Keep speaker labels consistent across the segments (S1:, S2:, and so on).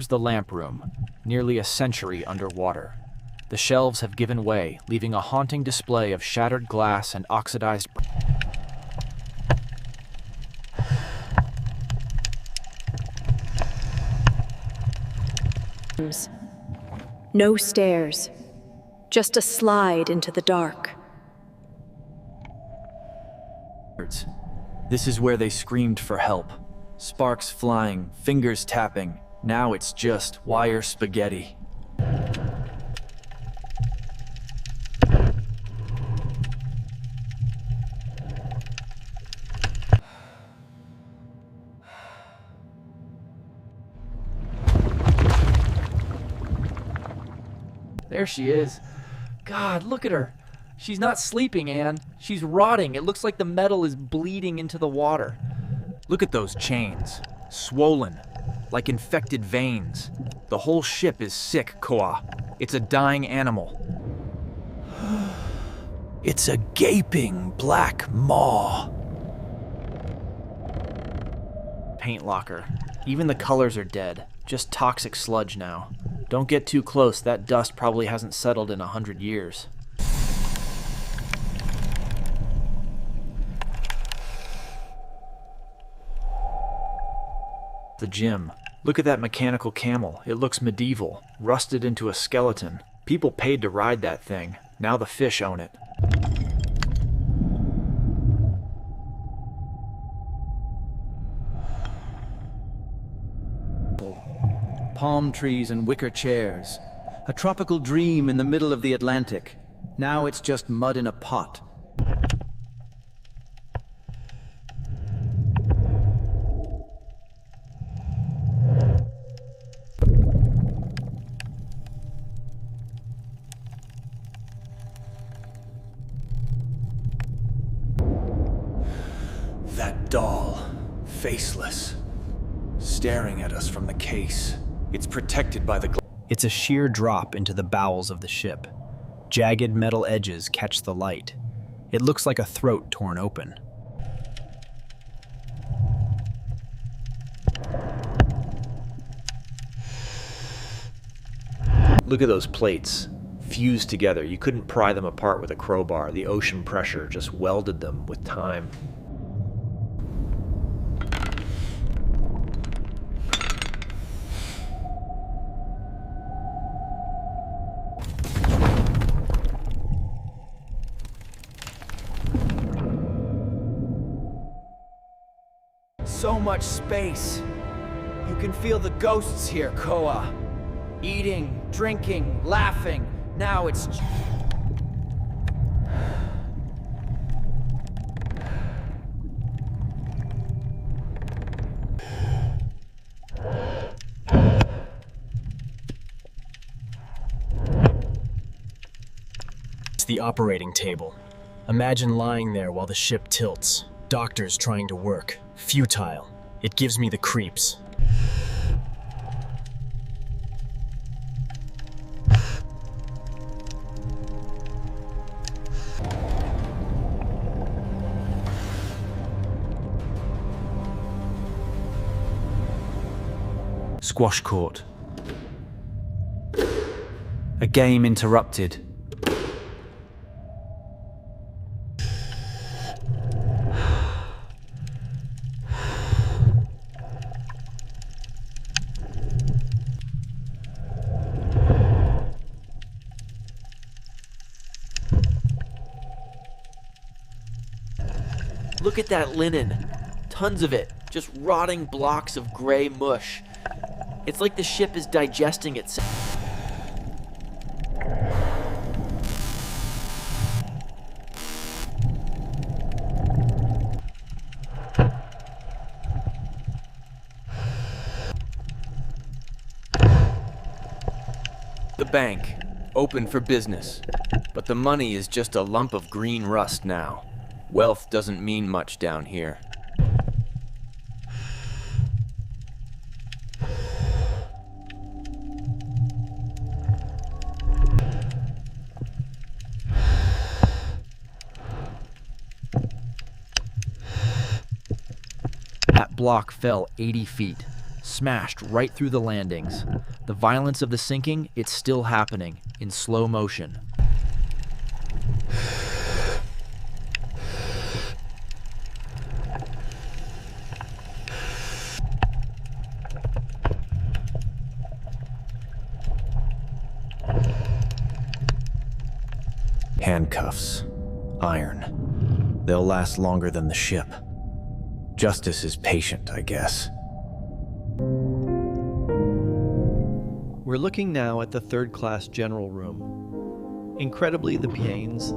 S1: Here's the lamp room, nearly a century underwater. The shelves have given way, leaving a haunting display of shattered glass and oxidized.
S2: No stairs, just a slide into the dark.
S1: This is where they screamed for help. Sparks flying, fingers tapping. Now it's just wire spaghetti. There she is. God, look at her. She's not sleeping, Anne. She's rotting. It looks like the metal is bleeding into the water. Look at those chains. Swollen, like infected veins. The whole ship is sick, Koa. It's a dying animal. It's a gaping black maw. Paint locker. Even the colors are dead. Just toxic sludge now. Don't get too close. That dust probably hasn't settled in 100 years. The gym. Look at that mechanical camel. It looks medieval, rusted into a skeleton. People paid to ride that thing. Now the fish own it.
S3: Palm trees and wicker chairs. A tropical dream in the middle of the Atlantic. Now it's just mud in a pot.
S1: That doll, faceless, staring at us from the case. It's protected by the
S4: It's a sheer drop into the bowels of the ship. Jagged metal edges catch the light. It looks like a throat torn open.
S1: Look at those plates, fused together. You couldn't pry them apart with a crowbar. The ocean pressure just welded them with time. So much space. You can feel the ghosts here, Koa. Eating, drinking, laughing. Now it's...
S4: It's the operating table. Imagine lying there while the ship tilts. Doctors trying to work. Futile. It gives me the creeps.
S1: Squash court. A game interrupted. Look at that linen. Tons of it. Just rotting blocks of gray mush. It's like the ship is digesting itself. The bank, open for business. But the money is just a lump of green rust now. Wealth doesn't mean much down here. That block fell 80 feet. smashed right through the landings. The violence of the sinking, it's still happening, in slow motion.
S3: Handcuffs. Iron. They'll last longer than the ship. Justice is patient, I guess.
S5: We're looking now at the third-class general room. Incredibly, the panes.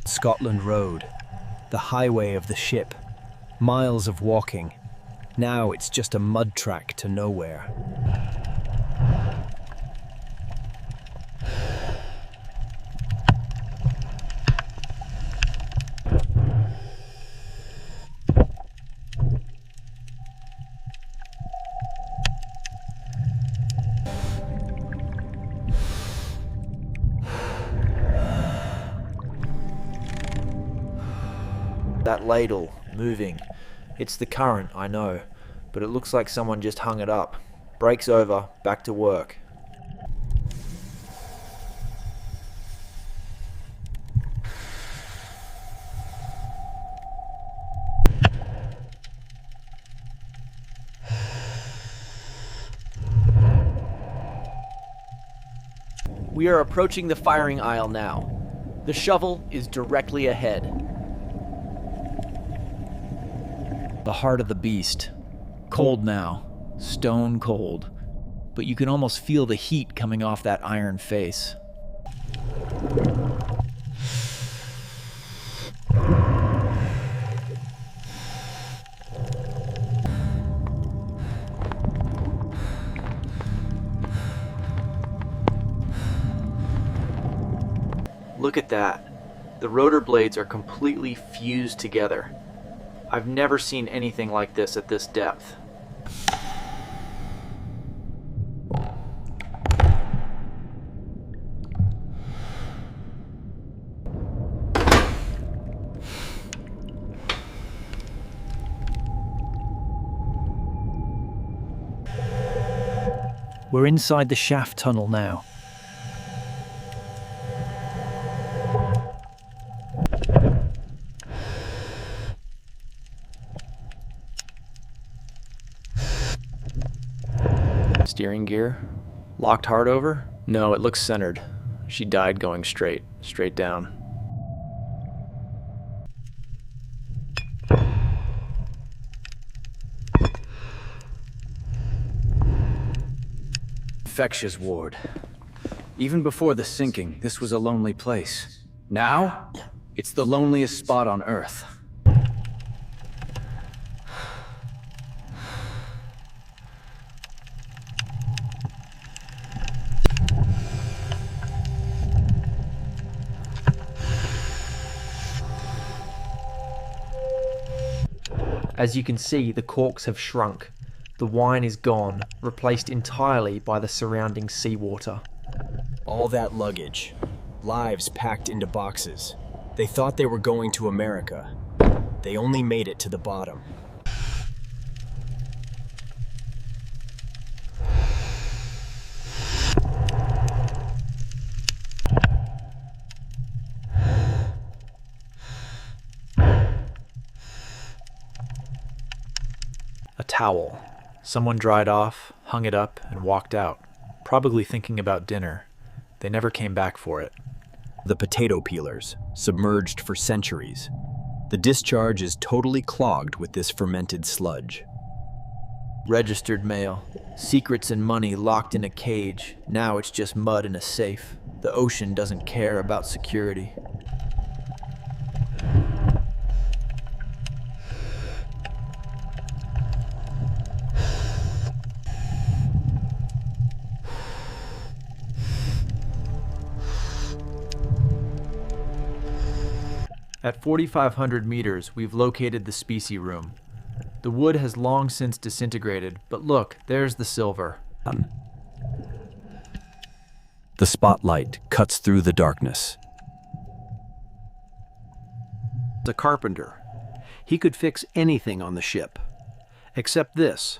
S4: Scotland Road, the highway of the ship. Miles of walking. Now it's just a mud track to nowhere.
S1: That ladle, moving. It's the current, I know, but it looks like someone just hung it up. Breaks over, back to work. We are approaching the firing aisle now. The shovel is directly ahead. The heart of the beast. Cold now. Stone cold. But you can almost feel the heat coming off that iron face. Look at that. The rotor blades are completely fused together. I've never seen anything like this at this depth.
S4: We're inside the shaft tunnel now.
S1: Steering gear? Locked hard over? No, it looks centered. She died going straight down.
S3: Infectious ward. Even before the sinking, this was a lonely place. Now, it's the loneliest spot on Earth.
S1: As you can see, the corks have shrunk. The wine is gone, replaced entirely by the surrounding seawater.
S4: All that luggage. Lives packed into boxes. They thought they were going to America. They only made it to the bottom.
S1: A towel. Someone dried off, hung it up, and walked out, probably thinking about dinner. They never came back for it.
S4: The potato peelers, submerged for centuries. The discharge is totally clogged with this fermented sludge.
S1: Registered mail. Secrets and money locked in a cage. Now it's just mud in a safe. The ocean doesn't care about security. At 4,500 meters, we've located the specie room. The wood has long since disintegrated, but look, there's the silver.
S3: The spotlight cuts through the darkness. A carpenter. He could fix anything on the ship. Except this.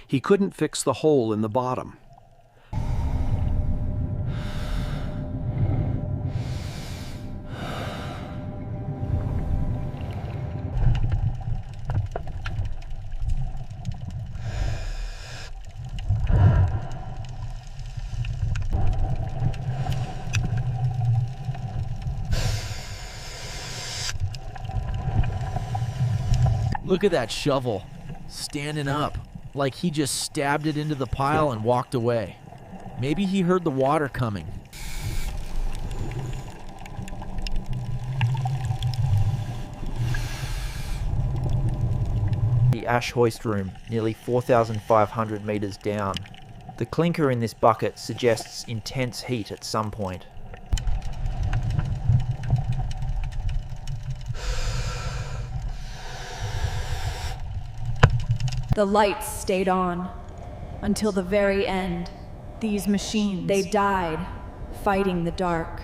S3: He couldn't fix the hole in the bottom.
S1: Look at that shovel, standing up, like he just stabbed it into the pile and walked away. Maybe he heard the water coming. The ash hoist room, nearly 4,500 meters down. The clinker in this bucket suggests intense heat at some point.
S6: The lights stayed on until the very end. These machines, they died fighting the dark.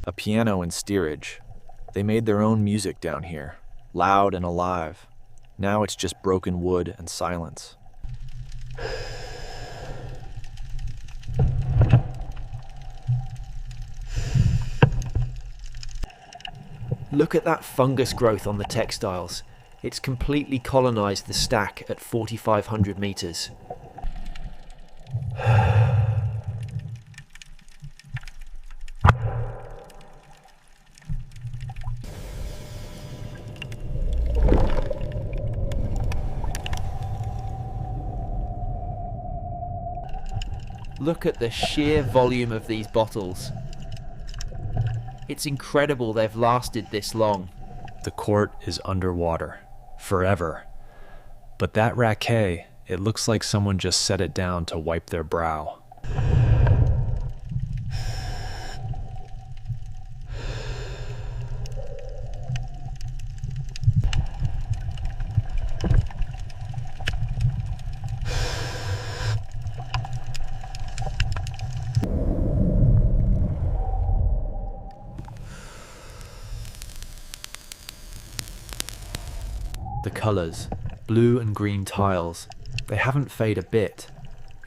S7: A piano and steerage. They made their own music down here, loud and alive. Now it's just broken wood and silence.
S1: Look at that fungus growth on the textiles. It's completely colonized the stack at 4,500 meters. Look at the sheer volume of these bottles. It's incredible they've lasted this long.
S7: The court is underwater, forever. But that raquet, it looks like someone just set it down to wipe their brow.
S1: The colors, blue and green tiles, they haven't faded a bit.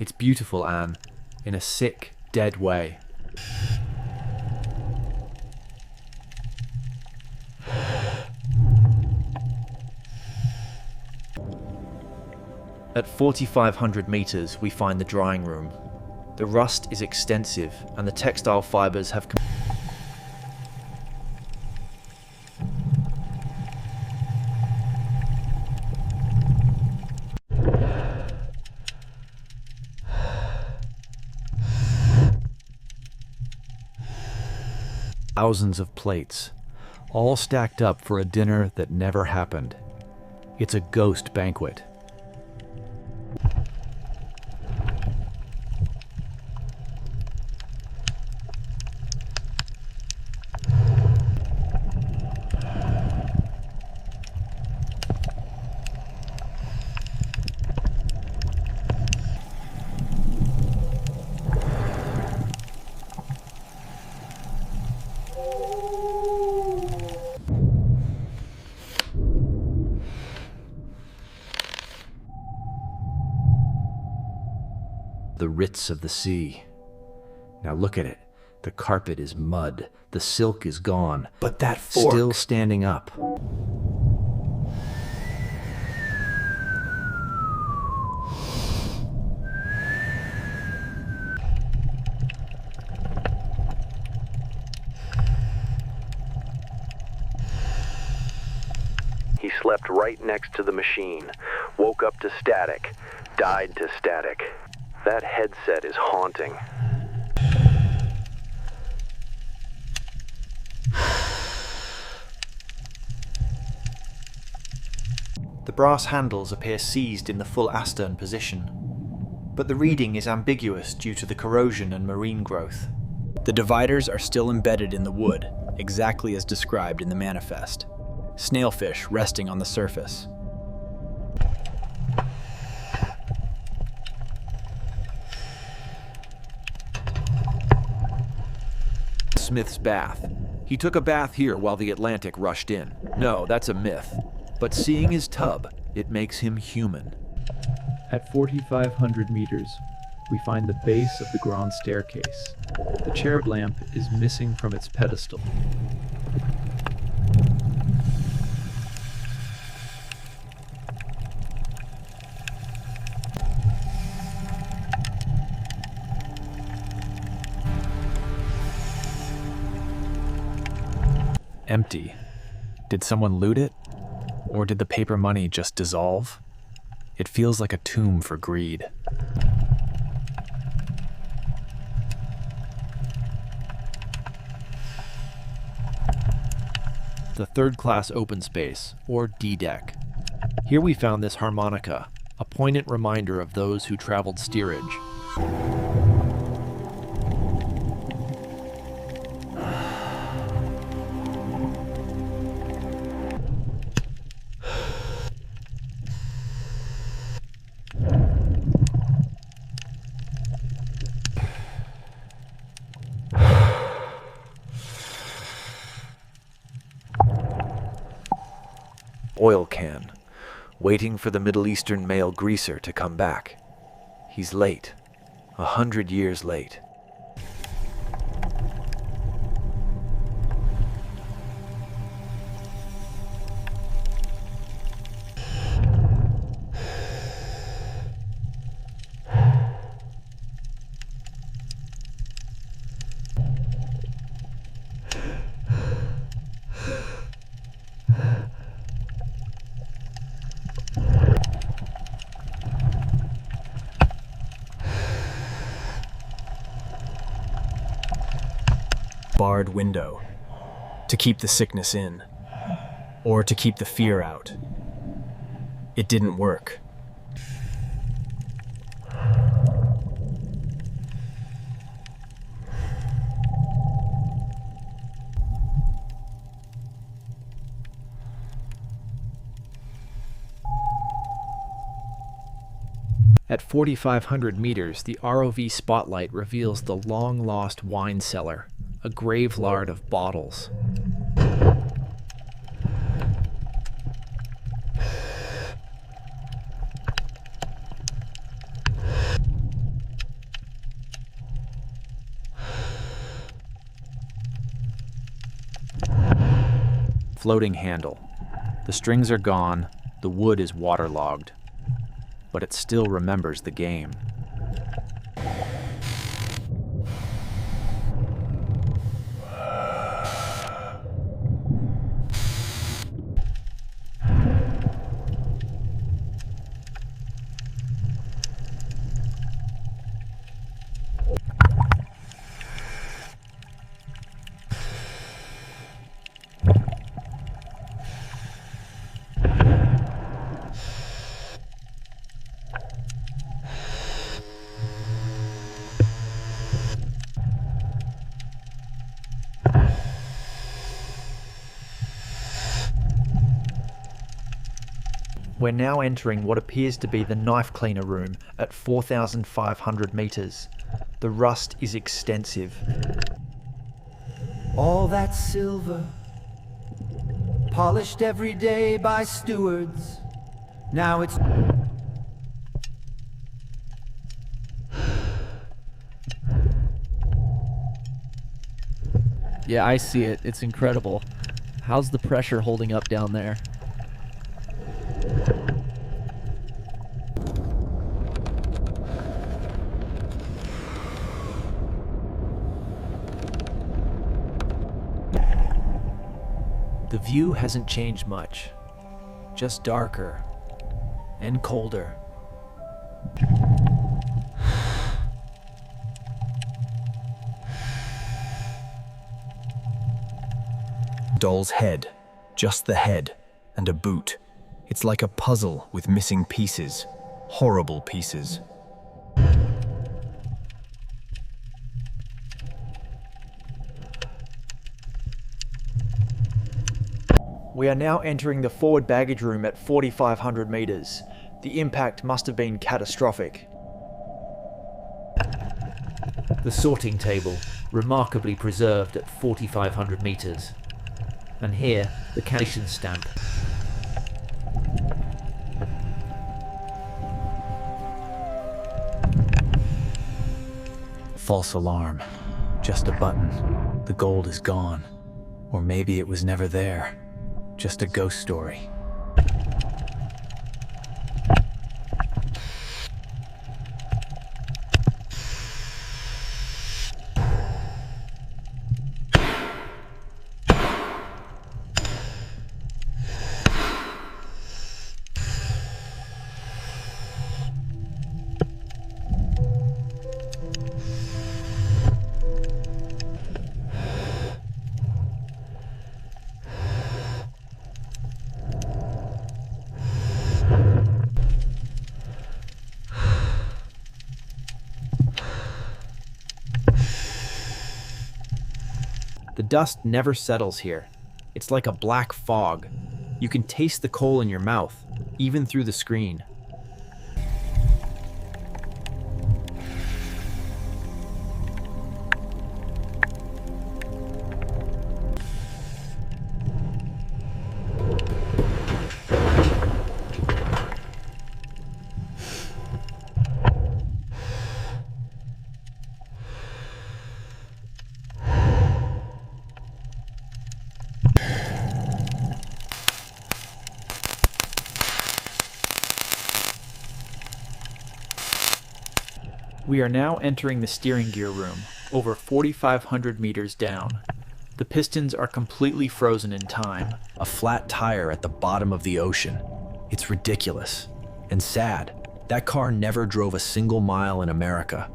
S1: It's beautiful, Anne, in a sick, dead way. At 4,500 meters, we find the drying room. The rust is extensive, and the textile fibers have
S7: thousands of plates, all stacked up for a dinner that never happened. It's a ghost banquet. The Ritz of the sea. Now look at it. The carpet is mud. The silk is gone.
S1: But that fork,
S7: still standing up.
S8: He slept right next to the machine, woke up to static, died to static. That headset is haunting.
S1: the brass handles appear seized in the full astern position.
S9: but the reading is ambiguous due to the corrosion and marine growth.
S4: The dividers are still embedded in the wood, exactly as described in the manifest. Snailfish resting on the surface.
S7: Smith's bath. He took a bath here while the Atlantic rushed in. No, that's a myth. But seeing his tub, it makes him human.
S1: At 4,500 meters, we find the base of the grand staircase. The cherub lamp is missing from its pedestal.
S7: Empty. Did someone loot it? Or did the paper money just dissolve? It feels like a tomb for greed.
S5: The third-class open space, or D-deck. Here we found this harmonica, a poignant reminder of those who traveled steerage.
S7: Oil can, waiting for the Middle Eastern male greaser to come back. He's late, 100 years late.
S4: Barred window. To keep the sickness in. Or to keep the fear out. It didn't work.
S5: At 4,500 meters, the ROV spotlight reveals the long-lost wine cellar, a graveyard of bottles.
S7: Floating handle. The strings are gone, the wood is waterlogged. But it still remembers the game.
S9: We're now entering what appears to be the knife cleaner room at 4,500 meters. The rust is extensive.
S10: All that silver, polished every day by stewards. Now it's...
S1: Yeah, I see it. It's incredible. How's the pressure holding up down there?
S9: The view hasn't changed much, just darker and colder.
S4: Doll's head, just the head, and a boot. It's like a puzzle with missing pieces, horrible pieces.
S9: We are now entering the forward baggage room at 4,500 meters. The impact must have been catastrophic.
S1: The sorting table, remarkably preserved at 4,500 meters. And here, the cancellation stamp.
S3: False alarm. Just a button. The gold is gone. Or maybe it was never there. Just a ghost story.
S5: The dust never settles here. It's like a black fog. You can taste the coal in your mouth, even through the screen. We are now entering the steering gear room, over 4,500 meters down. The pistons are completely frozen in time.
S4: A flat tire at the bottom of the ocean. It's ridiculous and sad. That car never drove a single mile in America.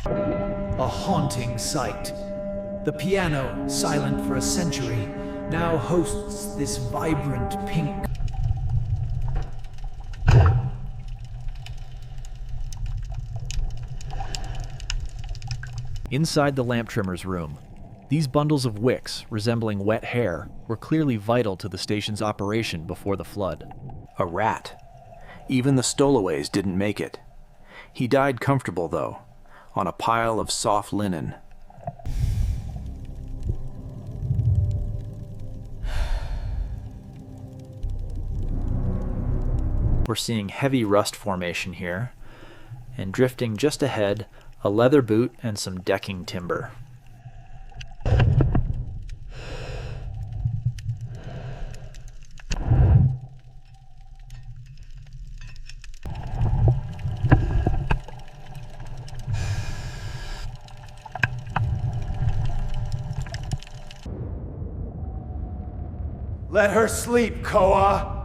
S10: A haunting sight. The piano, silent for a century, now hosts this vibrant pink.
S5: Inside the lamp trimmer's room, these bundles of wicks, resembling wet hair, were clearly vital to the station's operation before the flood.
S3: A rat. Even the stowaways didn't make it. He died comfortable, though, on a pile of soft linen.
S5: We're seeing heavy rust formation here, and drifting just ahead, a leather boot and some decking timber.
S10: Let her sleep, Koa.